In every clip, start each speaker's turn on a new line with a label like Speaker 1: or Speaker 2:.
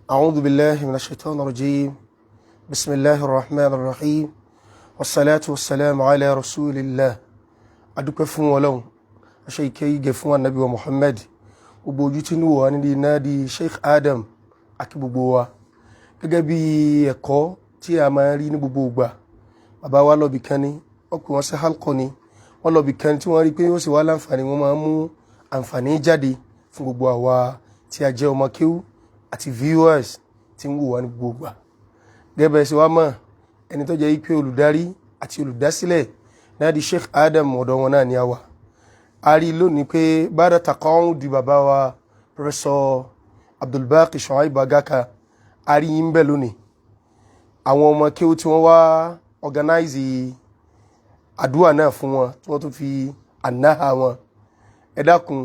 Speaker 1: أعوذ بالله من الشيطان الرجيم بسم الله الرحمن الرحيم والصلاة والسلام على رسول الله adúpẹ́ fún Ọlọ́run aṣe ìkẹ́ ìgẹ̀ fún Ànábì wa Muhammad gbogbo ojú tí ń wò wá ní nadi Sheikh Adam àti gbogbo wa gẹ́gẹ́ bí ẹ̀kọ́ tí a máa rí ní gbogbo ìgbà bàbá wa lọ bí kan ní wọ́n pè wọ́n sí halqa ni wọ́n lọ bí kan tí wọ́n rí pé ó sì wá láǹfààní wọ́n máa mú àǹfààní jáde fún gbogbo àwa tí a jẹ́ ọmọ kéwú àti viewers tí ń wò wá ní gbogbo ìgbà gẹ́gẹ́ bẹ́ẹ̀ sì wá mọ̀ ẹni tó jẹ́ pé olùdarí àti olùdásílẹ̀ nadi Sheikh Adam ọ̀dọ̀ wọn náà ni a wà a rí lónìí pé bára takọ́hún di bàbá wa Professor Abdulbaqi Agaka a rí yín bẹ́ẹ̀ lónìí àwọn ọmọ kéwú tí wọ́n wá organize àdúrà náà fún wọn tí wọ́n tún fi ànáhà wọn ẹ dákun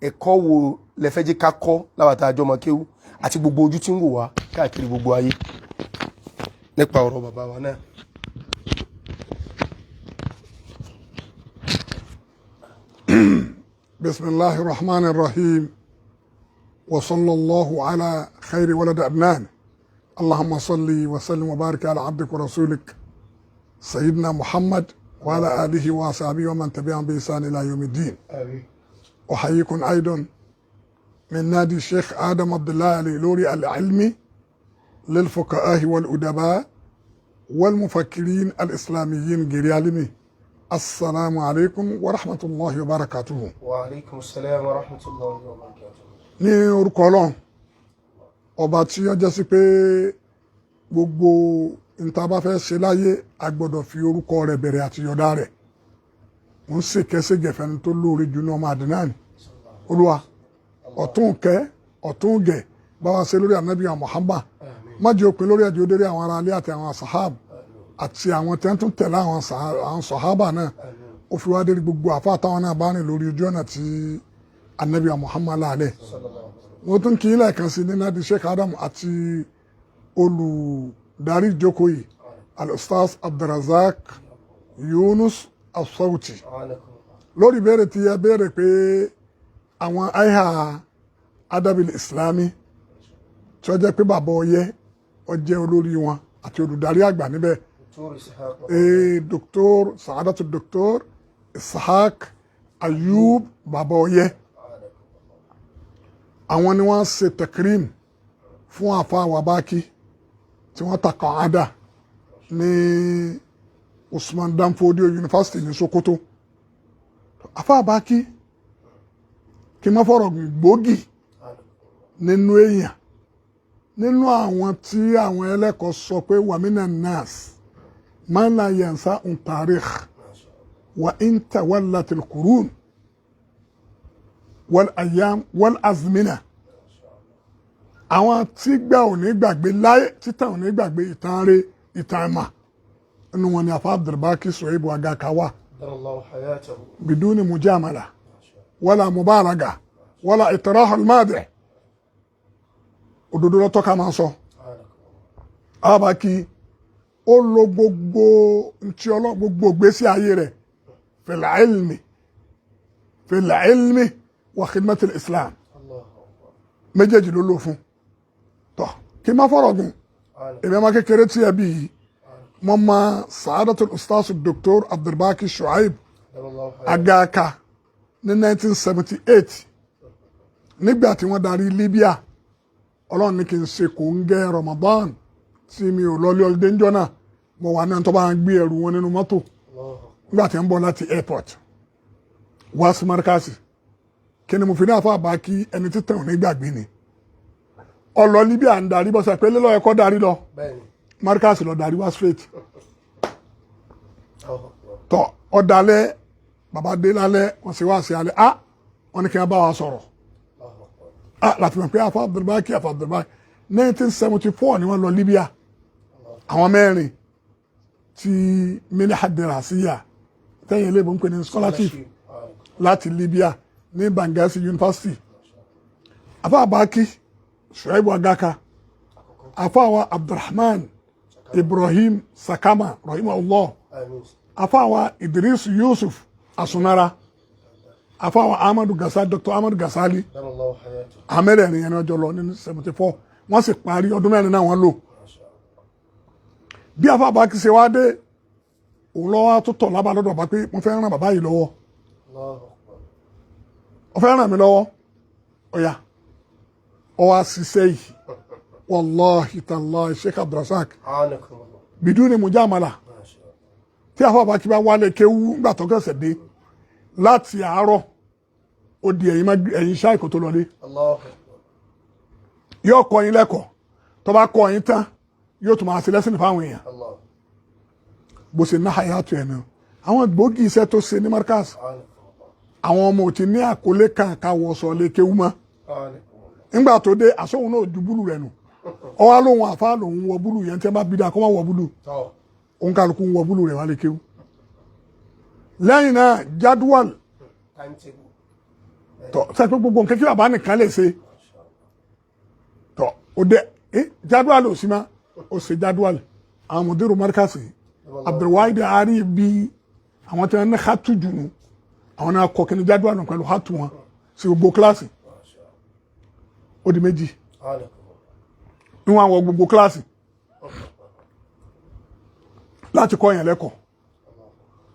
Speaker 1: ẹ̀kọ́ wo lẹ fẹ́ jẹ́ ká kọ́ láwàtà àjọ ọmọ kéwú àti gbogbo ojú tí ń wò wá káàkiri gbogbo ayé nípa ọ̀rọ̀ bàbá wa náà.
Speaker 2: بسم الله الرحمن الرحيم وصلى الله على خير ولد أبنان اللهم صل وسلم وبارك على عبدك ورسولك سيدنا محمد وعلى آله وصحبه ومن تبعهم بإحسان إلى يوم الدين. أحييكم أيضا من نادي الشيخ آدم عبد الله الإيلوري العلمي للفقهاء والأدباء والمفكرين الإسلاميين جريالمي. السلام عليكم ورحمة الله وبركاته.
Speaker 1: وعليكم السلام ورحمة الله وبركاته.
Speaker 2: ní orúkọ Ọlọ́run ọba tí ó jẹ́ sí pé gbogbo nta bá fẹ́ ṣe láyé a gbọ́dọ̀ fi orúkọ rẹ̀ bẹ̀rẹ̀ àti yọ̀dá rẹ̀ mo ń ṣèkẹ́sẹ́ gẹ̀fẹ́ni tó lóore jù ní ọmọ àdínà ni Olúwa ọ̀tún kẹ́ ọ̀tún gẹ̀ bá wa ṣe lórí ànábì Muhammad má jẹ́ òpin lórí ẹ̀jẹ̀ òdèrè àwọn ará ilé àti àwọn sahab àti àwọn tí wọ́n tún tẹ̀lé àwọn sahaba náà ó fi wá dé gbogbo àfa àtàwọn náà bá rìn lórí ojú ọ̀nà tí ànábì Muhammad láàlẹ̀ wọ́n tún kí lẹ́ẹ̀kan sí ní nadi Sheikh Adam àti olùdarí ìjókòó yìí al-Ustaz Abdulrazak Yunus As-Sauti lórí ìbéèrè tí ẹ béèrè pé àwọn àìhà adabil islami tí ó jẹ́ pé bàbá ọyẹ́ ó jẹ́ olórí wọn àti olùdarí àgbà níbẹ̀ Dr. Saadatu Dr. Ishaq Ayub bàbá ọyẹ́ àwọn ni wọ́n ṣe takrim fún àfa Wabaki tí wọ́n takọ̀ àdá ní Usman Dan Fodio University ní Sokoto àfa Wabaki kí n má fọ̀rọ̀ gbòógì nínú èèyàn nínú àwọn tí àwọn ẹlẹ́kọ̀ọ́ sọ pé wàmínà nas man la yansa un tarikh wa in tawallat al qurun wal ayyam wal azmina àwọn tí gbà ò ní gbàgbé láyé títàn ò ní gbàgbé ìtàn rẹ̀ ìtàn ẹ̀mà nínú wọn ni àfa Abdulbaqi Agaka wà biduni mujamala wala mubalaga wala itirah al-madih òdodo lọ́tọ́ ká máa sọ Abaki ó lo gbogbo ntí ọlọ́ gbogbo gbésí ayé rẹ̀ fil ilmi wa khidmat al-islam méjèèjì ló lò fún tọ́ kí n má fọ̀rọ̀ gùn èmi ọmọ kékeré tí ẹ bí yìí mo ma Saadatul Ustaz Dr. Abdulbaqi Agaka ní 1978 nígbà tí wọ́n darí Libya Ọlọ́run ní kí n ṣe kò ń gẹ́ Ramadan tí mi ò lọ lé ọlọ́dẹ ńjọ́ náà mo wà náà tó bá ń gbé ẹrù wọn nínú mọ́tò nígbà tí ń bọ̀ láti airport wá sí Markasi kí ni mo fi ní àfa Abaki ẹni títàn ò ní gbàgbé ni ọlọ Libya ń darí bọ́sẹ̀ pé lélọ́ ẹ̀kọ́ darí lọ Markasi lọ darí wá straight tọ́ ọ̀dàlẹ̀ bàbá dé lálẹ́ wọ́n sì wá sí alẹ́ wọ́n ní kí wọ́n bá wa sọ̀rọ̀ láti mọ̀ pé àfa Abdulbaqi 1974 ni wọ́n lọ Libya àwọn mẹ́rin tí minha dirasiya tẹ́yìn ilé ìbò ń pè ní scholarship láti Libya ní Benghazi University àfa Abaki Agaka àfa wa Abdulrahman Ibrahim Sakama rahimahullah àfa wa Idris Yusuf Asunara àfa wa Dr. Ahmadu Gasali amẹ́rẹ̀ ẹ̀rin ẹni ọjọ́ lọ nínú 74 wọ́n sì parí ọdún mẹ́rin náà wọ́n lò bí afa Abubakar ṣe wá dé òun lọ́wọ́ tó tọ̀ lábàá lọ́dọ̀ bá pé mo fẹ́ ràn bàbá yìí lọ́wọ́ ó fẹ́ ràn mí lọ́wọ́ ọ̀yà ó wá ṣiṣẹ́ yìí wallahi tallahi Sheikh Abdulrazak biduni mujamala tí afa Abubakar bá wálé kéwú nígbà tó kẹsẹ̀ dé láti àárọ̀ ó di ẹ̀yìn ṣáà kò tó lọlé yóò kọ́ yín lẹ́kọ̀ọ́ tó bá kọ́ yín tán yóò tún máa ṣe lẹ́sìn fáwọn èèyàn bó ṣe ná hayatu ẹ̀ náà àwọn gbòógì iṣẹ́ tó ṣe ní markaz àwọn ọmọ ò ti ní àkọlé kan káwọ́ sọ lé kéwú mọ́ nígbà tó dé àsọ̀hún náà ju búlù rẹ̀ nù ọwọ́ lóhun àfa lòun wọ búlù yẹn tí wọ́n bá bí dáa kó má wọ búlù òun kálukú wọ búlù rẹ̀ wá lé kéwú lẹ́yìn náà jadwal tọ́ sẹ́pẹ́ gbogbo nǹkan kí bàbá nìkan lè ṣe tọ́ ó dé jadwal ò sí ma ó ṣe jadwal àwọn mùdírù markasi Abdulwahid ari bí àwọn tí wọ́n ní hatu jù nù àwọn náà kọ́ kíni jadwal nù pẹ̀lú hatu wọn sí gbogbo kíláàsì ó di méjì níwọ̀n àwọn gbogbo kíláàsì láti kọ́ yẹn lẹ́kọ̀ọ́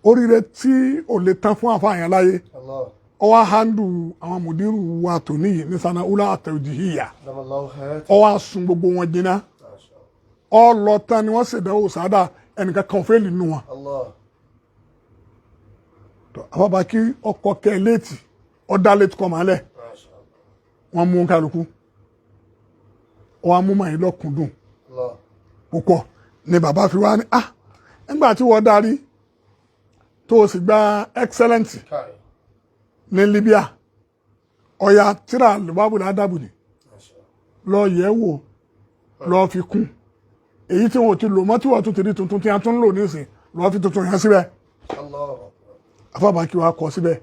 Speaker 2: oríire tí ò lè tán fún àfààyàn láyé ọwọ́ handu àwọn mùdírù wa tó níyì ní sanaula àtẹ̀jìhìyà ọwọ́ sun gbogbo wọn jiná ọlọ́tàn ni wọ́n ṣèdánwò sáádà ẹnìkan kan fẹ́ẹ̀lì nù wọn. àbábá kí ọkọ̀ kẹ́ létí ọ̀dà létí kọ́ máa lẹ̀ wọ́n mú kálukú ọwọ́ amúmọ̀ yìí lọ́kùndùn púpọ̀ ni bàbá fi wá ní nígbà tí wọ́n darí tó o sì gba excellent ní Libya ọ̀yà tíra lùbábù ládàbù ni lọ yẹ̀ wò lọ fi kún èyí tí wọn ti lò mọ́ tí wọ́n tún ti rí tuntun tí a tún lò nísìn lọ fi tuntun yẹn síbẹ̀ afábàkí wa kọ síbẹ̀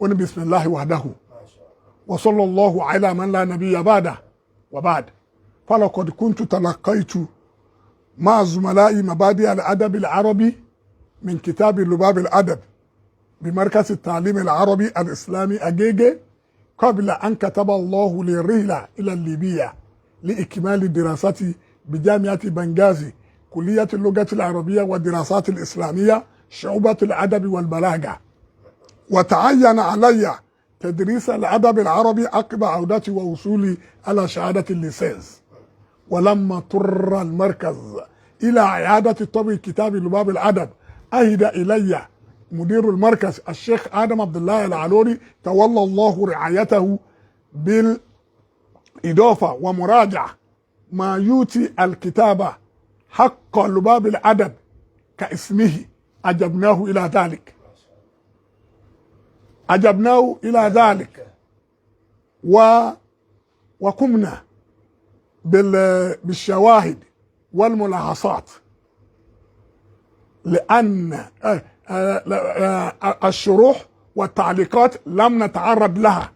Speaker 2: ó ní bisimilahi wahdahu wa sallallahu ala man la nabiyya ba'da wa ba'd falaqad kuntu talaqaitu ma'a zumala'i mabadi al-adab al-arabi من كتاب لباب الأدب بمركز التعليم العربي الإسلامي أجيجي قبل أن كتب الله لي الرحلة إلى الليبية لإكمال دراستي بجامعة بنغازي كلية اللغة العربية والدراسات الإسلامية شعبة الأدب والبلاغة وتعين علي تدريس الأدب العربي عقب عودتي ووصولي على شهادة الليسانس ولما اضطر المركز إلى إعادة طبع كتاب لباب الأدب أهدى إلي مدير المركز الشيخ آدم عبد الله العلوري تولى الله رعايته بالإضافة ومراجعة ما يؤتي الكتابة حق لباب الأدب كاسمه أجبناه إلى ذلك وقمنا بالشواهد والملاحظات لأن الشروح والتعليقات لم نتعرض لها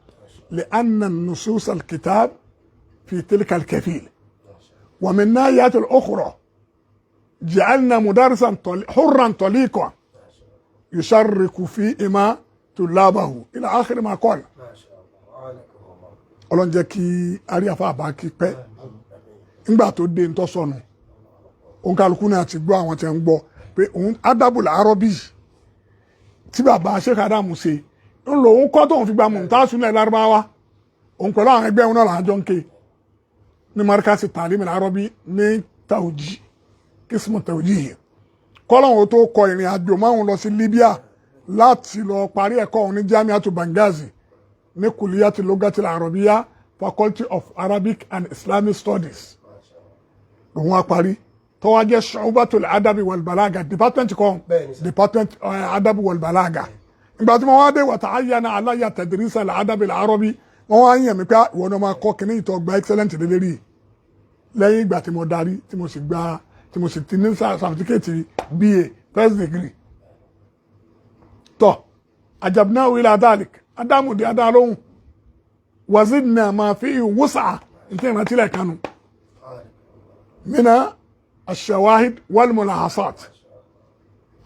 Speaker 2: لأن النصوص الكتاب في تلك الكفيل ومن الناحية الأخرى جعلنا مدرسا حرا طليقا يشرك فيما طلابه إلى آخر ما قال. Ọlọ́run jẹ́ kí aríyàfà Àbákí pẹ́ nígbà tó dé ń tọ́ sọnù òun kálukú náà ti gbọ́ àwọn tí ń gbọ́ pé òun adabul arabi tí bàbá Sheikh Adam ṣe ń lò òun kọ́ tóun fi gba mùtásù ní Lárúbáwá òun pẹ̀lú àwọn ẹgbẹ́ òun náà làájọ́ ń ké ní markasi talim arabi ní tawji kismu tawji yìí kọ́lọ́hún tó kọ ìrìn àjò máa ń lọ sí Libya láti lọ parí ẹ̀kọ́ òun ní Jamiatu Benghazi ní Kulliyati Lugati al-Arabiyya Faculty of Arabic and Islamic Studies òun á parí tó wá jẹ́ Shu'batul Adabi wal Balāgah department kan department Adabi wal Balāgah ìgbà tí mo wá dé wa ta'ayyana alayya tadrīs al-adabi al-arabi wọ́n wá yàn mí pé ìwọ náà máa kọ́ kíní ìtọ́ gba excellent lélẹ́rì lẹ́yìn ìgbà tí mo darí tí mo sì ti ní certificate BA first degree tó ajabnahu ila dhalik adamu di adalóhùn wazidna ma fi wus'a nítorí ìrántí lẹ́ẹ̀kanu mina ash-shawahid wal mulahasat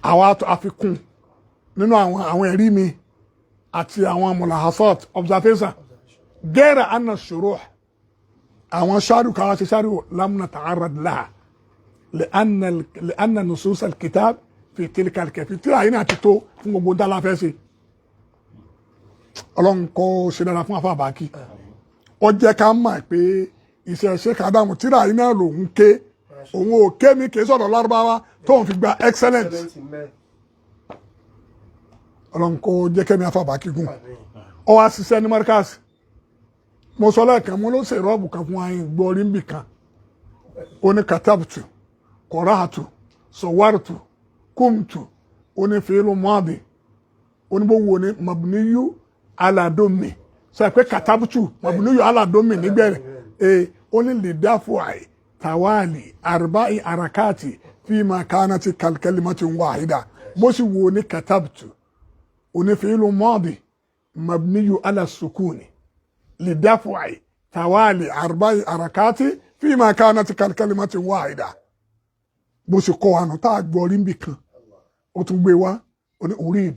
Speaker 2: àwa àfikún nínú àwọn ẹ̀rí mi àti àwọn mulahasat observation gẹ́rẹ̀ anna shuruh àwọn ṣáàrù káwá ṣe ṣáàrù lam nata'arrad laha لأن نصوص الكتاب في تلك الكيفية tíra yìí náà ti tó fún gbogbo ntá la fẹ́ ṣe Ọlọ́run kó ṣe dára fún àfa Àbákí ó jẹ́ ká mọ̀ pé iṣẹ́ Sheikh Adamu tíra yìí náà lòun ké òun ò ké mi kì í sọ̀rọ̀ lárúbáwá tóun fi gba excellent Ọlọ́run kó jẹ́ kẹ́mi àfa Àbákí gùn ó wá ṣiṣẹ́ ní Markaz mo sọ lẹ́ẹ̀kan mo ló ṣe rọ́ọ̀bù kan fún ayin gbọ́rí ń bì kan ó ní katabtu qara'tu sawartu kumtu ó ní fi'lu madi ó ní gbogbo ní mabniyu ala dommi sọ pé katabtu mabniyu ala dommi nígbẹ̀rẹ̀ ó ní lidafu'i tawali arba'i harakati fima kanati kalkalimatin wahida mo sì wo ní katabtu ó ní fi'lu madi mabniyu ala sukuni lidafu'i tawali arba'i harakati فيما كانت كلمة واحدة bó ṣe kọ́ àná tá a gbọ́ rí níbì kan ó tún gbé wá ó ní أريد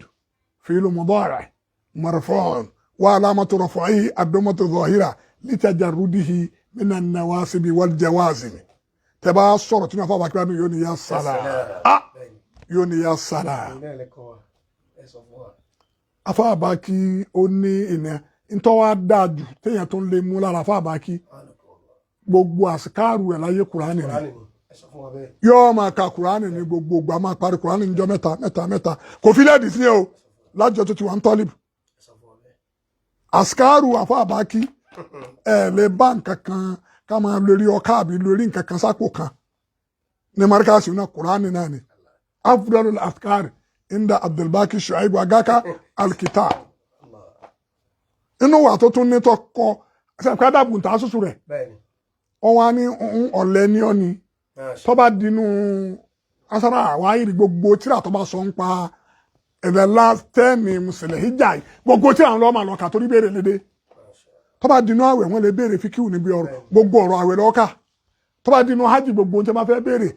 Speaker 2: فعل مضارع مرفوع وعلامة رفعه الضمة الظاهرة لتجرده من النواصب والجوازم tẹ́ bá sọ̀rọ̀ tí wọ́n fà Àbákí yóò ní yá sálà yóò ní yá sálà àfà Àbákí ó ní ìní ntọ́wá dájú téèyàn tó ń lè mú lára àfà Àbákí gbogbo àsìkáàrù ẹ̀ láyé kùránì ni yóò máa ka kùránì ní gbogbo ìgbà máa parí kùránì níjọ́ mẹ́ta kò fi lẹ́ẹ̀dì sí o lájọ tó ti wà ń tọ́lìbù àsìkáàrù àfà Àbákí ẹ̀ lè bá nǹkan kan ká máa lórí ọkà àbí lórí nǹkan kan sápò kan ní Markaz náà kùránì náà ni afdalul afkar inda Abdulbaqi Agaka alkitab inú wa tó tún ní tó kọ ṣe dàbùn tá a ṣoṣo rẹ̀ wọ́n wá ní ọ̀lẹ́ ní ọ́ ni tó bá dinú asára àwáyé gbogbo tíra tó bá sọ ń pa ẹ̀rẹ̀ látẹ́ẹ̀nì mùsùlùmí hijja gbogbo tíra ń lọ́ máa lọ́ka torí béèrè lédè tó bá dinú àwẹ̀ wọ́n lè béèrè fíkíù níbi ọ̀rọ̀ gbogbo ọ̀rọ̀ àwẹ̀ lọ́ka tó bá dinú hajj gbogbo ohun tí wọ́n fẹ́ béèrè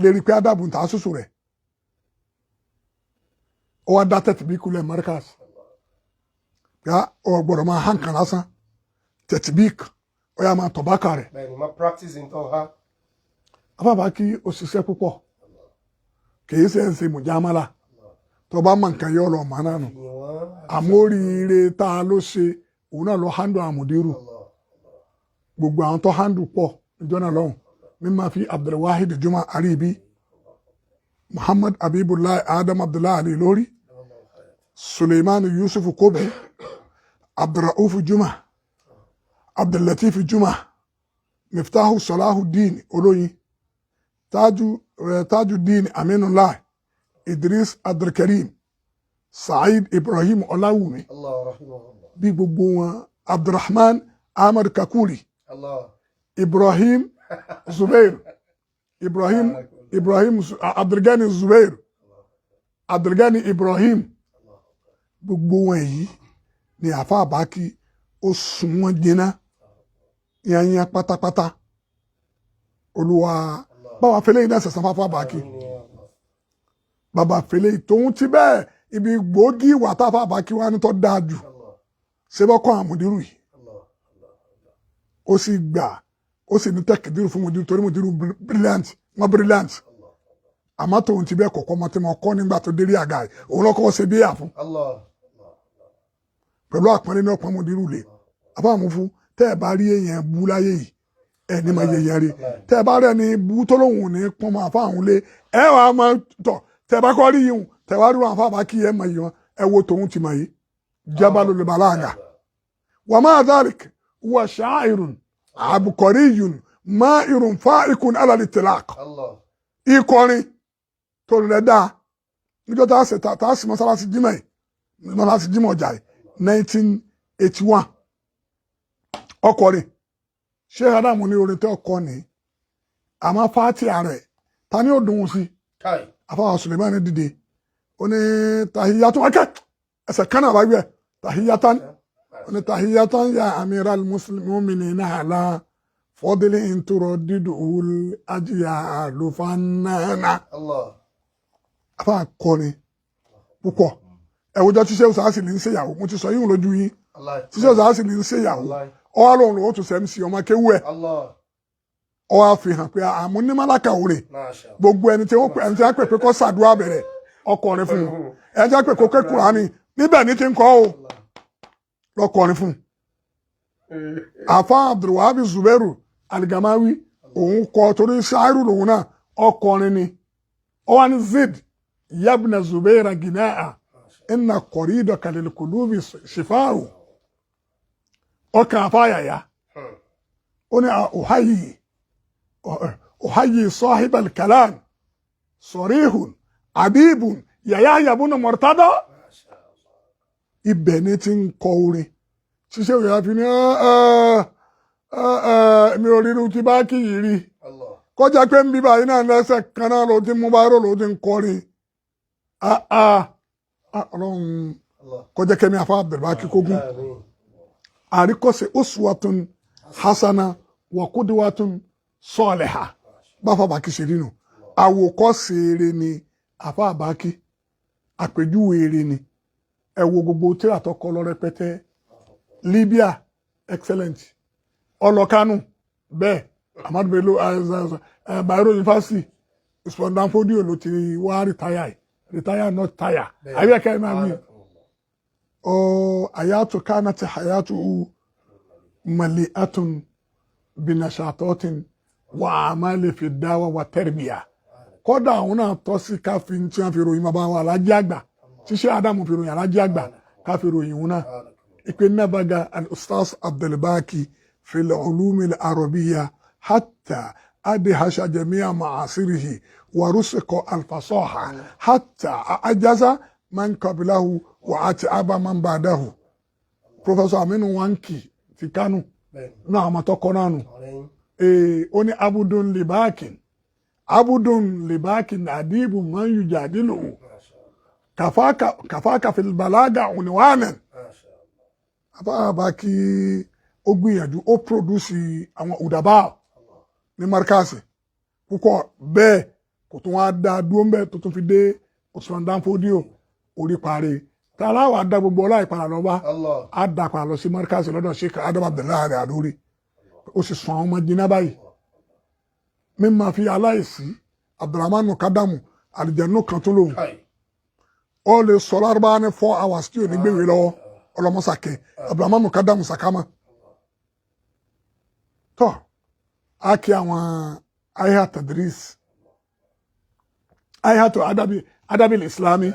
Speaker 2: lè rí pé adàbùn tá a ṣoṣo rẹ̀ ó wá dá tẹ̀tìbí kulẹ̀ Markaz yá ọ̀ gbọ́dọ̀ máa hàn kan lásán tẹ̀tìbí ó yá máa tọ̀bákà rẹ̀.
Speaker 1: bẹ́ẹ̀ni máa practice nǹkan ha.
Speaker 2: àfà Àbákí ó ṣiṣẹ́ púpọ̀ kìí ṣe ń ṣe mùjámálà tó bá mọ nǹkan yọ lọ mọ náà nù àmóríire tá a ló ṣe òun náà lọ handle àmùdírù gbogbo àwọn tó handle pọ̀ níjọ́ náà lọ́hùn mímọ́ fi Abdulwahid Juma Aribi Muhammad Abibullah Adam Abdullahi Ali lórí Suleiman Yusuf Kobi Abdulrauf Juma Abdullatif Juma Miftahu Salahuddin Olóyin Tajuddin Aminullah Idris Abdulkarim Said Ibrahim Ọláwùmí bí gbogbo wọn Abdulrahman Ahmad Kakuri Ibrahim Zubair Ibrahim Abdulgani Zubair Abdulgani Ibrahim gbogbo wọn yìí ni àfà Àbákí ó sùn wọn jìnnà yanyan pátápátá Olúwa báwa fẹlẹ yìí náà sẹsàn fáfá Àbákí bàbá fẹlẹ tóun ti bẹ́ẹ̀ ibi gbòógì wà táfà Àbákí wa ní tó dáa jù ṣe bọ́ kọ́ àmùdírù yìí ó sì gbà ó sì ní tẹ́kìdírù fún mùdírù torí mùdírù brilliant àmọ́ tóun ti bẹ́ẹ̀ kọ̀kọ́ mọ́ tí mo kọ́ nígbà tó dérí àga yìí òun lọ́kọ́ ṣe bí yà fún pẹ̀lú àpọ́nlé náà pọ́n mùdírù lè àbámu fún tẹ́ ẹ bá rí èèyàn bú láyé yìí ẹ ní máa yẹyẹ rí tẹ́ ẹ bá rẹ̀ ní bú tó lóhùn ní pọ́n máa fá àwọn lé ẹ wàá máa tọ̀ tẹ́ ẹ bá kọ́ rí yìí hùn tẹ́ ẹ wá rí wọn àfa Àbákí ẹ máa yìí wọn ẹ wo tòun ti máa yìí Jabalul Balāgah wa ma'a dhālika huwa shā'irun abqariyyun mā'irun fā'iqun 'alā al-itlāq ìkọrin tó rẹ̀ dáa níjọ́ tá a sì mọ́sálásí jímọ̀ ọjà yìí 1981 ọkọrin Sheikh Adamu ní orin tí ọkọ ní àmọ́ fáti ààrẹ ta ni ó dùn sí àfáà Suleiman dìde ó ní tahiyatun akẹ́ ẹsẹ̀ kan náà bá gbẹ tahiyatan ó ní tahiyatan ya amiral mu'minina ala fadli inturo didul ajiya lufanana àfáà kọrin púpọ̀ ẹ̀wùjọ́ tí Sheikh Sàásì ní ń ṣèyàwó mo ti sọ yín lójú yín tí Sheikh Sàásì ní ń ṣèyàwó o alo no to sem si o ma kewu e
Speaker 1: Allah
Speaker 2: o afi han pe amuni malaka ore gbogbo ẹni tí wọ́n ẹni tí a pè pé kó ṣàdúrà bẹ̀rẹ̀ ọkọrin fún ẹni tí a pè kó ké Kùránì níbẹ̀ ní ti ń kọ́ o lọ́kọrin fún àfa Abdulwahab Zubairu Al-Gamawi òun kọ torí ṣáírù lòun náà ọkọrin ni ó wà ní zid yabna Zubaira ginaa inna qaridaka lil qulubi shifa'u ọkàn àfáyàyà ó ní أحيي صاحب الكلام صريح عبيب يا بن مرتضى ibẹ̀ tí ń kọ orin ṣiṣẹ́ òyà fi ní mi ò ríru tí bá kì í rí kọjá pé ń bí báyìí náà lẹ́sẹ̀ kan náà ló ti mú báírò ló ti ń kọrin ọlọ́run kọjá kẹ́mi àfa Abdulbaqi kógún àríkọ́sẹ̀ uswatun hasana wa qudwatun sọ́ọ̀lẹ̀ha báfa Baqi ṣe rí nù àwòkọ́ṣe eré ni àfa Baqi àpèjúwe eré ni ẹ wo gbogbo tíra tó kọ lọ rẹpẹtẹ Libya excellent ọlọ́kánù bẹ́ẹ̀ Ahmadu Bello Bayero University Spondanfodio ló ti wá retire not tire àbíẹ̀kẹ́ máa mi àyàtò kánàtì àyàtò mali'atun binashatotin wa amali fi dawa wa terbiya kódà àwọn náà tọ́ sí káfí tí wọ́n fi ròyìn bàbá wa alájí àgbà tíṣẹ́ Ádámù fi ròyìn alájí àgbà káfí ròyìn wọn náà ìpè nabaga al-ustaz Abdulbaqi fil ulumi al-arabiyya hatta adhasha jami'a ma'asirihi wa rusiqa al-fasaha hatta ajaza man qablahu wa at'aba man ba'dahu Professor Aminu Wanki ti Kánò náà àwọn tọkọ náà nù ó ní abudun libakin adibu man yujadilu kafaka fil Balāgah unwanan Baqi ó gbìyànjú ó produce àwọn udaba ní markasi púpọ̀ bẹ́ẹ̀ kò tún wá dá dúró ń bẹ́ẹ̀ tó tún fi dé Spondanfodio orí parí tààláwà dá gbogbo ọlá ìpadà lọ bá á dà padà lọ sí markasi lọ́dọ̀ Sheikh Abdulbaqi Agaka ó sì sùn àwọn ọmọ jiná báyìí mímọ fi aláìsí Abdulrahman Kadamu àlìjẹnú kan tó lòun ó lè sọ lárúbá ní 4 hours tí ò ní gbéwèé lọ́wọ́ ọlọmọsàkè Abdulrahman Kadamu sàkámà tó á kí àwọn ayat tadris ayat adabi islami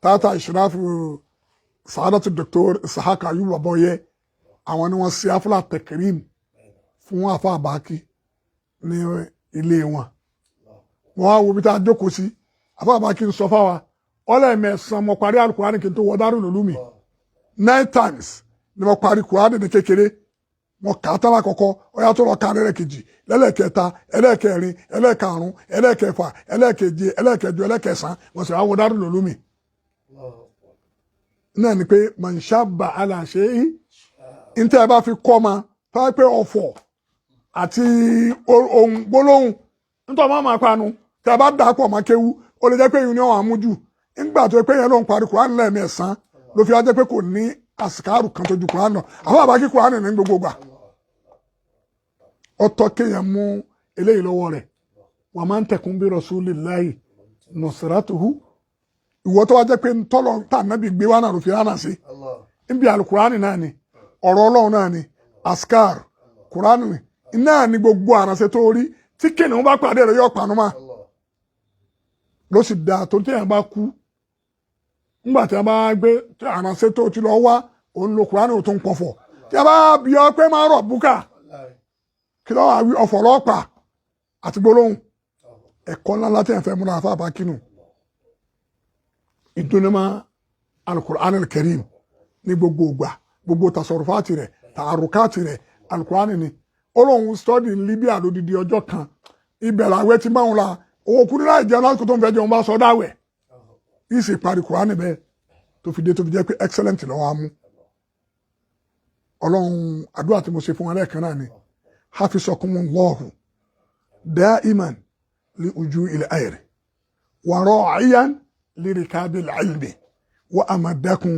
Speaker 2: tata ishrafu sa'adatu Dr. Ishaq Ayuba Boye àwọn ni wọ́n ṣe afla tekrim fún àfa Baqi ní ilé wọn wọ́n á wo bí tá a jókòó sí àfa Baqi ń sọ fáwa ọlẹ́mẹ̀sán mo parí alukurani kí n tó wọ Darul Ulumi 9 times ni mo parí kurani ní kékeré mo kà á tán lákọ̀ọ́kọ́ ó yá tó lọ ka lẹ́lẹ́kejì lẹ́lẹ́kẹta ẹlẹ́kẹrin ẹlẹ́karùn ẹlẹ́kẹfà ẹlẹ́keje ẹlẹ́kẹjọ ẹlẹ́kẹsàn mo sì wá wọ Darul Ulumi náà ni pé man shabba ala shay'in ntẹ́ ẹ bá fi kọ́ ma tó pé ọ̀fọ̀ àti ohun gbólóhùn nítorí máa máa panu tẹ́ ẹ bá dà pọ̀ máa kéwu ó lè jẹ́ pé ìyún ni wọ́n á mú jù nígbà tó pé yẹn ló ń parí Kùránì lẹ́ẹ̀mẹsàn ló fi wá jẹ́ pé kò ní àsìkárù kan tó ju Kùránì lọ àwọn Baqi Kùránì ní gbogbo gbà ó tọ́ kéèyàn mú eléyìí lọ́wọ́ rẹ̀ wa man takun bi rasulillahi nusratuhu ìwọ tó wá jẹ́ pé ntọ́lọ́ tá nàbì gbé wá náà ló fi ránà sí níbi àlùkùránì náà ni ọ̀rọ̀ Ọlọ́run náà ni askar Kùránì náà ni gbogbo àránṣẹ́ tó rí tí kìnìún bá pàdé rẹ̀ yóò panu mọ́ ló sì dáa tó tí èèyàn bá kú nígbà tí a bá gbé àránṣẹ́ tó ti lọ wá òun lo Kùránì ò tó ń pọ̀fọ̀ tí a bá bí ọ pé máa rọ̀ búkà kí lọ́wọ́ àwí ọ̀fọ̀ lọ́pàá àti gbólóhùn ẹ̀kọ́ ńlá láti ẹ̀fẹ́ múra àfa Baqi nù ìdúnnimá al-Qur'an al-Karim ní gbogbo ìgbà gbogbo tasọ̀rọ̀fáàtì rẹ̀ tààrùkáàtì rẹ̀ al-Qur'an ni olóhùn stọ́dì ní Libya lódìdí ọjọ́ kan ibẹ̀ làwẹ̀ ti máa ń la owó kúrú láì jẹun lásìkò tó ń fẹ́ jẹun bá sọ dáwẹ̀ ìsì parí Qur'an bẹ́ẹ̀ tó fi dé tó fi jẹ́ pé excellent lọ́wọ́ á mú ọlọ́run àdúrà tí mo ṣe fún wọn lẹ́ẹ̀kan náà ni hafizakumullahu da'iman li uju'il ayri wa ra'iyan li rikabil ilmi wa amadakum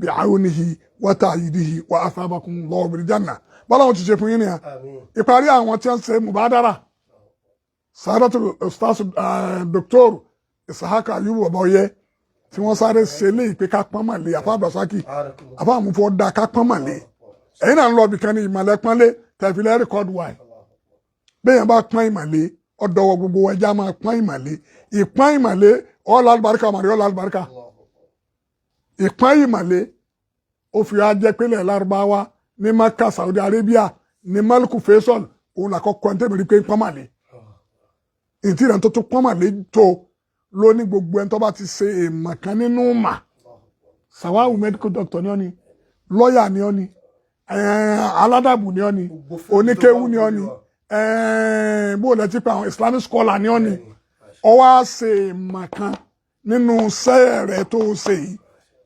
Speaker 2: bi'awnihi wa ta'yidihi wa asabakumullahu bil janna bọ́lá wọn ti ṣe fún yín nìyẹn ìparí àwọn tí wọ́n ṣe mubadara Sa'adatul Ustaz Dr. Ishaq Ayubu Babaoye tí wọ́n sáré ṣe lé ìpè ká pọ́n màlẹ́ àfa Abdulbaqi àfa àmúfọ́ da ká pọ́n màlẹ́ ẹ̀yin náà ń lọ ibìkan ní ìmọ̀lẹ́ pọ́nlé tẹ̀fílẹ̀ rẹ́kọ́dù wáyé bẹ́ẹ̀ bá pọ́n ìmọ̀lẹ́ ọ̀dọ̀wọ̀ gbogbo ẹja máa pọ́n ìmọ̀lẹ́ ìpọ́n ìmọ̀lẹ́ ọ̀là àlùbáríkà màrí ọ̀là àlùbáríkà ìpọ́n ìmọ̀lẹ́ ó fi ajẹ́ pélé lárúbáwá ní Maka Saudi Arabia ní Maliku Faisal òun làkọ́kọ́ ní tẹ́mi rí pé pọ́n màlẹ́ ìtì rẹ̀ tó tún pọ́n màlẹ́ tó ló ní gbogbo ẹni tó bá ti ṣe èèmọ̀ kan nínú mà sàwáwù medical doctor ni ọ́ ni lọ́ọ̀yà ni ọ́ ni aládàbù ni ọ́ ni oníkéwú ni ọ́ ni bó lẹ ti pa àwọn Islamic scholar ni ọ́ ni ó wá ṣe èèmọ̀ kan nínú sẹ́ẹ̀ rẹ̀ tó ṣe yìí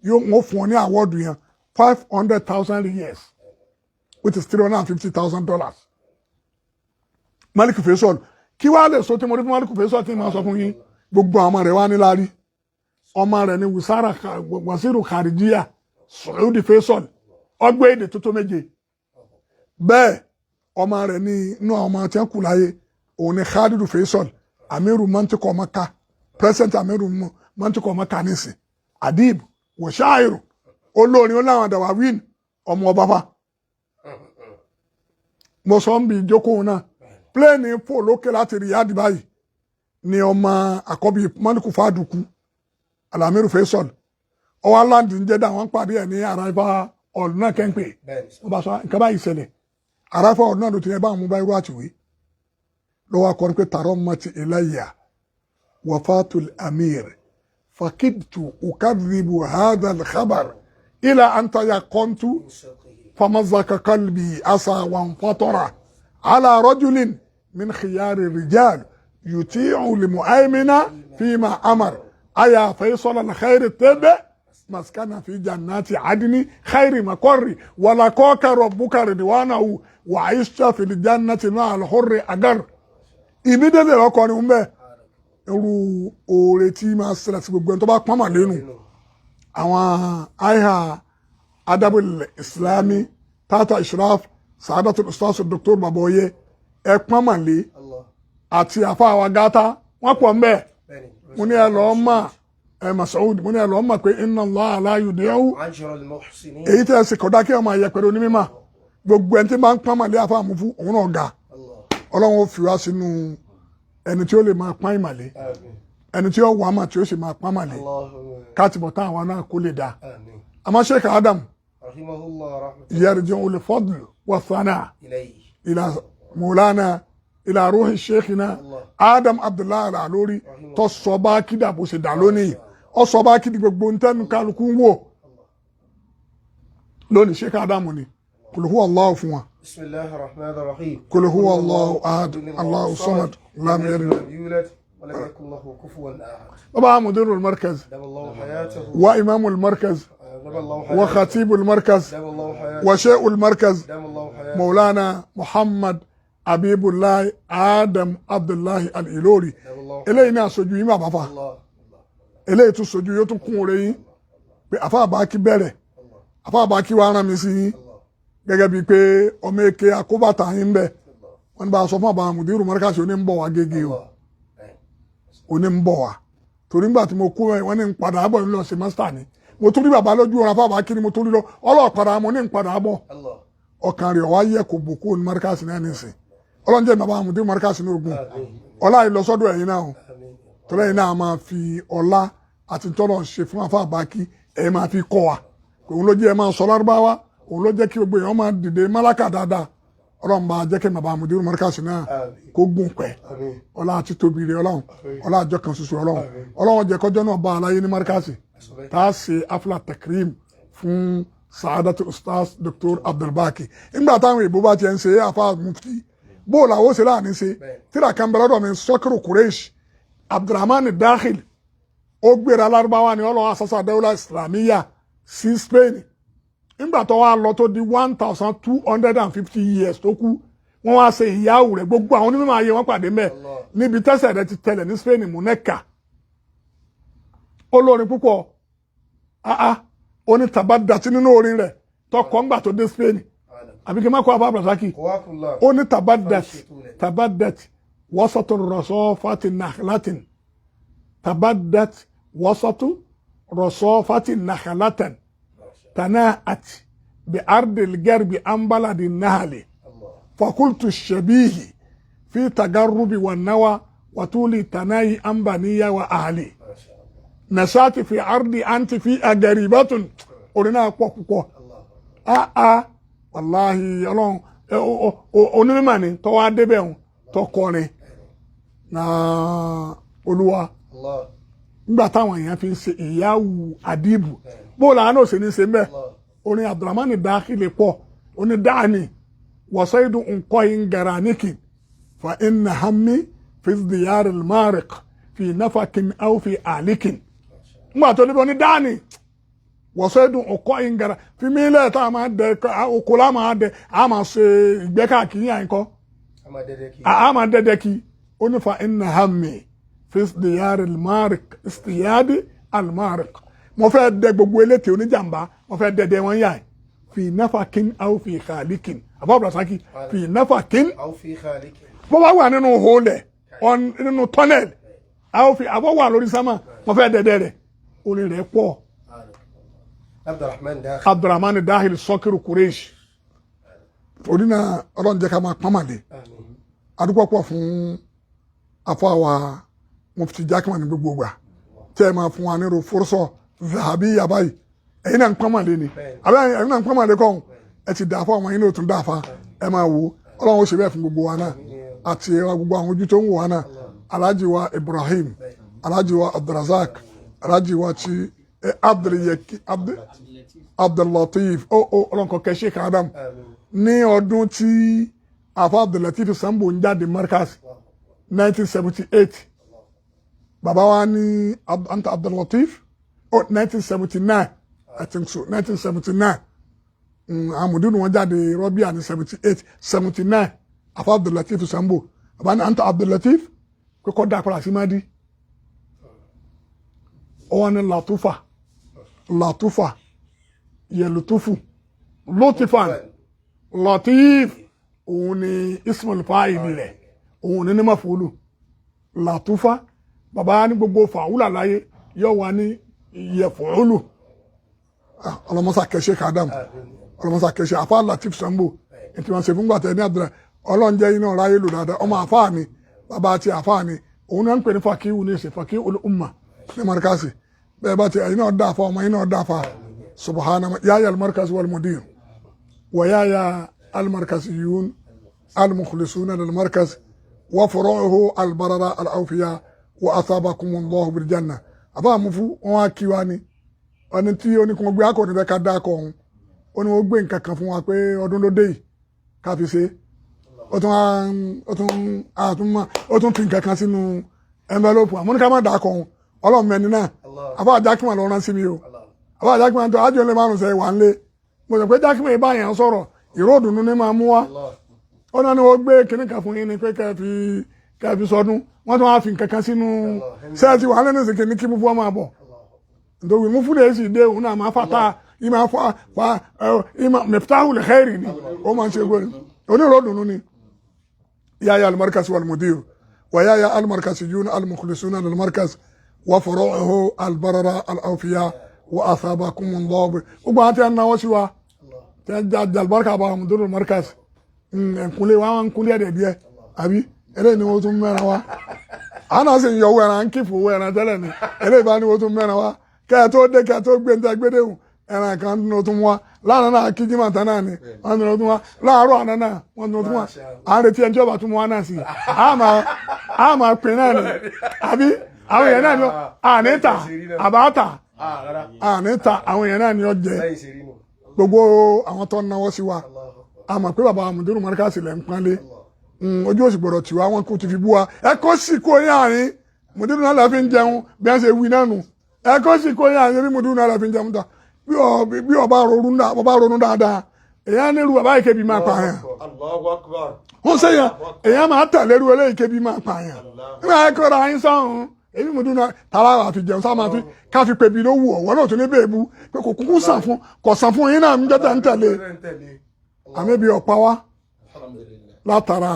Speaker 2: yóò wọ́n fún ọ ní àwọ́dù yẹn 500,000 years which is $350,000 Maliku Faisal kí wàá lè so tí mo rí fún Maliku Faisal tí mo sọ fún yín gbogbo àwọn rẹ̀ wá ní lárí ọmọ rẹ̀ ní wàsíìrù kàríjíà Saudi Faisal ọgbẹ́ èdè tó tó méje bẹ́ẹ̀ ọmọ rẹ̀ ní inú àwọn ọmọ tí wọ́n kù láyé òun ní Khadidu Faisal amiru mantikọ Maka president amiru mantikọ Maka nísìn adib wòṣáìrù olórin oláwọn àdàwàwìn ọmọ ọba fa mo sọ ń bi ìjókòó náà pléènì fò lókè láti Riyadh báyìí ni ọmọ àkọ́bí Maliku Faduku Alamiru Faisal ọwọ́ aláǹdì ń jẹ́dá wọn pàdé ẹ̀ ní àràfà ọ̀lù náà kẹ́ńpẹ́ wọ́n bá sọ nǹkan báyìí ṣẹlẹ̀ àràfà ọ̀lù náà ló ti yẹ báwọn mú bá irú àtiwé lọ́wọ́ akọrin pé tààrọ́ mọ́tì ilayya wafatul amir fakidtu ukadhibu hadha al-khabar ila anta yaqantu famazaka qalbi asa wanfatara ala rajulin min khiyari rijal يطيع لمؤمن فيما أمر أيا فيصل الخير التبع مسكن في جنات عدن خير مقر ولقاك ربك رضوانه وعشت في الجنة مع الحر أجر immediately ọkùnrin ń bẹ irú oore tí máa ṣẹlẹ̀ sí gbogbo ẹni tó bá pọ́n mà lẹ́nu àwọn àìhà adabul islami tata ishraf Sa'adatul Ustaz Dr. Babaoye ẹ pọ́n mà lé àti àfáà wa gátá wọ́n pọ̀ ń bẹ mo ní ẹ lọ́ọ́ mà Masoud mo ní ẹ lọ́ọ́ mà pé inna Allaha la yudi'u èyí tẹ́ ẹ sì kọ̀dá kí ọmọ ayẹ pẹ̀lú onímọ̀ gbogbo ẹni tí máa ń pọ́n mà lé àfáà mú fún òun náà ga ọlọ́run ó fi wá sínú ẹni tí ó lè máa pọ́n ìmàlé ẹni tí ó wà mà tí ó sì máa pọ́n màlé káàtìbọ̀ tá àwọn náà kó lè dá àmọ́ Sheikh Adam yarji'u al-fadl wa thana ila Maulana ila ruhi Sheikhina Adam Abdullahi Al-Alori tó sọ bá kídà bó ṣe dà lónìí ó sọ bá kídì gbogbo ntẹ́nu kálukú ń wò lónìí Sheikh Adam ni kul huwa Allahu fún wa.
Speaker 1: بسم الله الرحمن الرحيم
Speaker 2: قل هو الله أحد الله الصمد لم
Speaker 1: يولد ولم يكن له كفوا أحد.
Speaker 2: طبعا مدير المركز
Speaker 1: دام الله حياته
Speaker 2: وإمام المركز وخطيب المركز وشيء المركز
Speaker 1: دام الله حياته
Speaker 2: مولانا محمد حبيب الله آدم عبد الله الإلوري إلينا سجوي ما بفا إليه تسجوي يتكون لي بأفا باكي بره أفا باكي وانا مسيني gẹ́gẹ́ bíi pé ọmọ èké akóbàtà yín bẹ wọ́n ní bá a sọ fún àbáwọn mùdírù mọ́ríkàsì oní ń bọ̀ wá gẹ́gẹ́ o oní ń bọ̀ wá torí nígbà tí mo kú wọ́n ní ń padà bọ̀ nílò ṣe mástà ni mo tún rí bàbá lójú ọ̀run afábà kiri mo tún rí lọ ọlọ́ọ̀padà mo ní ń padà bọ̀ ọkàn rẹ̀ wá yẹ kó bòkú oní mọ́ríkàsì náà nìsín ọlọ́njẹ́ bàbá mùdírù mọ́ríkàsì ní ogun ọlá ìlọsọ́dọ̀ ẹ̀yin náà torí ẹ̀yin náà máa fi ọlá àti tọ́lọ̀ ṣe fún afábà kí ẹ̀ máa fi kọ́ wa òun ló jẹ́ ẹ máa sọ lárúbáwá òun ló jẹ́ kí gbogbo èèyàn máa dìde málákà dáadáa ọlọ́run bá jẹ́ kí bàbá àmùdírù mọ́ríkàsì náà kó gùn pẹ́ ọlá àti tóbi rẹ̀ ọlọ́run ọlá àjọ kan ṣoṣo ọlọ́run jẹ́ kọjọ́ náà bá aláyé ní mọ́ríkàsì tá a ṣe afla takrim fún Sa'adatul Ustaz Dr. Abdulbaqi nígbà táwọn èèbó bá tiẹ̀ ń ṣe àfa mufti bó làwọn ó ṣe láàánú ṣe tíra kan bẹ̀rẹ̀ lọ́dọ̀ mi Sọ́kìrù Quraysh Abdulrahman Dakhil ó gbéra lárúbáwá ni ọlọ́wọ́ asásá dawla islamiyya sí Spain nígbà tó wá lọ tó di 1250 years tó kú wọ́n wá ṣe ìyáwó rẹ̀ gbogbo àwọn onímọ̀ ayé wọn pàdé mẹ́ níbi tẹ́sẹ̀ rẹ̀ ti tẹ̀lẹ̀ ní Spain múnẹ́kà olórin púpọ̀ oní tàbádàtí nínú orin rẹ̀ tọkọ̀ ńgbà tó dé Spain àbí kí n má kó àbá Abdulbaqi ó ní tabaddat wasatu rasafati nakhlatin tabaddat wasatu rasafati nakhlatan tanaat bi ardil garbi an baladi nahli فقلت الشبيه في تقرب والنوى وطول تناي عن بنية وأهلي نشأت في أرضي أنت في أقريبة أولنا كوكو والله يلون onímọ̀ni tó wá débẹ̀ ọ̀hún tó kọrin na Olúwa nígbà táwọn èèyàn fi ń ṣe ìyáwó àdìbù bóòlù àánú òsè ní ṣe ń bẹ̀ orin Abdulrahman Dakhili pọ̀ oní dáàni وصيد أنقاين جرانك فإن همي في ازديار المارق في نفك أو في آلك ما تقولي داني وصيد أنقاين جرا في ميلة تاما دك أو كلاما دك أما سي بكا كي يانكو أما ددكي أن فإن همي في ازديار المارق استياد المارق mo fẹ́ dẹ gbogbo elétè oníjàmbá mo fẹ́ dẹ dẹ wọn yá fi nafakin aw fi khalikin Abba Abdulbaqi fi nafakin aw fi khalikin bó bá wà nínú hole on nínú tunnel aw fi abo wà lórí sama mo fẹ́ dẹ dẹ rẹ̀ orí rẹ̀ pọ̀ Abdulrahman Dakhili Sokiru Quraysh orina Ọlọ́run jẹ́ ká máa pamade adúpọ̀ pọ̀ fún afawa mufti Jakman gbogbo gbà tẹ́ máa fún wa ní ro forso zahabi yabai ẹ̀yin náà ń pamade ni àbí ẹ̀yin náà ń pamade kon ẹ ti dà fún àwọn yín náà tún dà fa ẹ máa wo Ọlọ́run ó ṣe bẹ́ẹ̀ fún gbogbo wa náà àti gbogbo àwọn ojú tó ń wò wá náà Alhaji wa Ibrahim Alhaji wa Abdulrazak Alhaji wa ti Abdullatif Ọlọ́run kó kẹ́ Sheikh Adam ní ọdún tí afa Abdullatif Sambo ń jáde Markaz 1978 bàbá wa ní anta Abdullatif 1979 I think so 1979 amudunu wọn jáde Rọ́bíà ní 78 79 afa Abdullatif Sambo bàbá ní anta Abdullatif kókó dá padà sí Madi ọwọ́ ní Latufa Yelutufu Lutifan Latif òun ni ismul fa'ili rẹ̀ òun ní mafulu Latufa bàbá ní gbogbo fàwúlà láyé yóò wá ní yẹfùúlù ọlọmọsá kẹsẹ kàdám ọlọmọsá kẹsẹ àfa Latif Sambo ètò wọn ṣe fún gbàtẹ ní àdúrà ọlọ́njẹ́ iná ráyé lò dáadáa ọmọ àfáà ni bàbá àti àfáà ni òun náà ń pè ní fakihu ní ìṣe fakihu umma ní Markazi bẹ́ẹ̀ bá ti ẹ̀yin náà dá fa ọmọ yín náà dá fa subhana yáyà al-Markaz wal mudir wa yáyà al-markaziyun al-mukhlisuna lil-Markaz wa furu'uhu al-barara al-awfiya wa athabakumullahu bil janna àbá mufu wọn wá kí wa ni ọni tí oníkan gbé akọni fẹ́ ká dá kọ ọ̀hún ó ní wọ́n gbé nǹkan kan fún wa pé ọdún ló dé yìí ká fi ṣe ó tún fi nǹkan kan sínú envelope àmọ́ ní ká má dá kọ ọ̀hún Ọlọ́run mẹ́ni náà àbá Jákìmọ̀ lọ rán sí mi o àbá Jákìmọ̀ tó ájò lè márùn sẹ́ wà ń lé mo sọ pé Jákìmọ̀ ìbá yẹn sọ̀rọ̀ ìró òdùnnú ní máa mú wá ó náà ni wọ́n gbé kinní kan fún yín ni pé kẹ́ fi sọdún wọ́n tún wá fi nǹkan kan sínú sẹ́ẹ̀tì wà lẹ́nu ìsìnkì ní kí mú fún ọmọ àbọ̀ nítorí mú fún èsì dé òun náà máa fàtà ìmọ̀ miftahul khairi ni ó máa ń ṣe gbóni oníró òdùnnú ni yáyà al-Markaz wal mudir wa yáyà al-markaziyun al-mukhlisuna lil-Markaz وفروعه البررة الأوفياء وأثابكم الله وبعد أن نوصوا تجد البركة بها مدير المركز كل وان كل يدي أبي إلى نوتم منوا أنا سين يو أنا كيف هو أنا تلني إلى باني وتم منوا كاتو بنت أكبره أنا كان نوتموا لا أنا كذي ما تناني أنا نوتموا لا أروح أنا نوتموا أنا تيجي أبغى تموا ناسي أما بيناني أبي àwọn èèyàn náà ni àníta àbáta àníta àwọn èèyàn náà ni ó jẹ gbogbo àwọn tó ń náwó sí wa a mọ̀ pé bàbá Mudiru Markaz lẹ̀ ń pánlé ojú òsì gbọ́dọ̀ tiwa wọn kò ti fi bú wa ẹ kó sì kó yín àárín Mudiru náà la fi ń jẹun bí wọ́n ṣe wí náà nù ẹ kó sì kó yín àárín bí Mudiru náà la fi ń jẹun ta bí ọba ronú dáadáa èèyàn nílùú bàbá ìkébi máa pa àyàn wọ́n sẹ́yìn èèyàn máa tẹ̀lé irú eléyìí kébi máa pa àyàn nígbà ẹ kọ́ra ayín sọ́hún èyí Mudiru náà tara àfi jẹun sáà máa fi ká fi pebi ló wù ọ̀wọ́ náà tún ní bèèbú pé kò kúkú sàn fún kò sàn fún yín náà ń jẹ́ta ń tẹ̀lé àmì bí ọ̀pá wa látara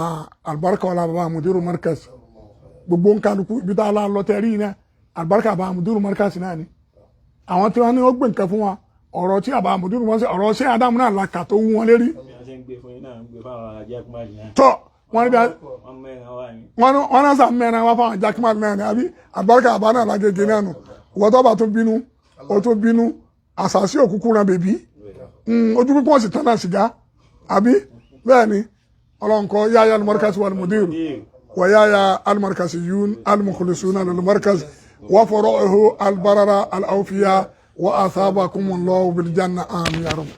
Speaker 2: àlùbáríkà wàlá bàbá mudiru markaz gbogbo nkàlùkù ibi tá a la lọ tẹ̀rí iná àlùbáríkà bàbá mudiru markaz náà ni àwọn tí wọ́n ní ó gbé nǹkan fún wa ọ̀rọ̀ tí bàbá mudiru markaz ọ̀rọ̀ ṣé Ádámù náà la kà tó wú wọn lérí. tọ́ wọ́n ní bí wọ́n náà sàn mẹ́rin wá fáwọn jákèmá náà ni àbí àlùbáríkà bàbá náà lágége náà nù wọ́n tó bá tó bínú ó tó bínú àṣàṣì òkúkú ran bèbí ojú pípọ́n sì tán náà sìgá àbí bẹ́ẹ̀ ni ọlọ́run kọ́ yáyá al-markaz wal mudir wa yáyá al-markaziyun al-mukhlisuna lil-markaz wa furu'uhu al-barara al-awfiya wa athabakumullahu bil janna amin ya rabb.